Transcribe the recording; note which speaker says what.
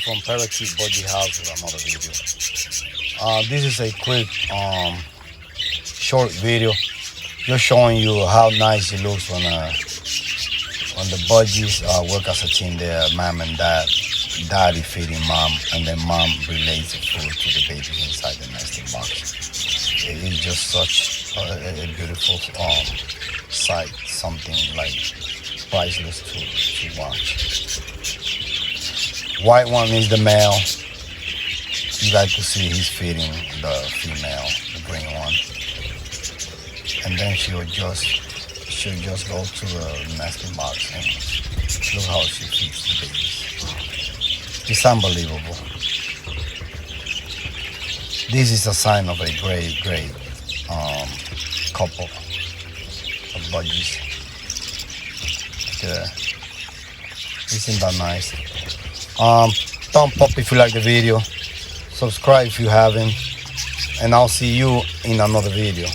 Speaker 1: from Parakeet Budgie House with another video. This is a quick short video just showing you how nice it looks when the Budgies work as a team. They're mom and dad, daddy feeding mom, and then mom relays the food to the babies inside the nesting box. It is just such a beautiful sight, something like priceless to watch. White one is the male. You guys can see he's feeding the female, the green one. And then she'll just go to the nesting box and look how she feeds the babies. It's unbelievable. This is a sign of a great couple of Budgies. Isn't that nice? Thumb up if you like the video. Subscribe if you haven't. And I'll see you in another video.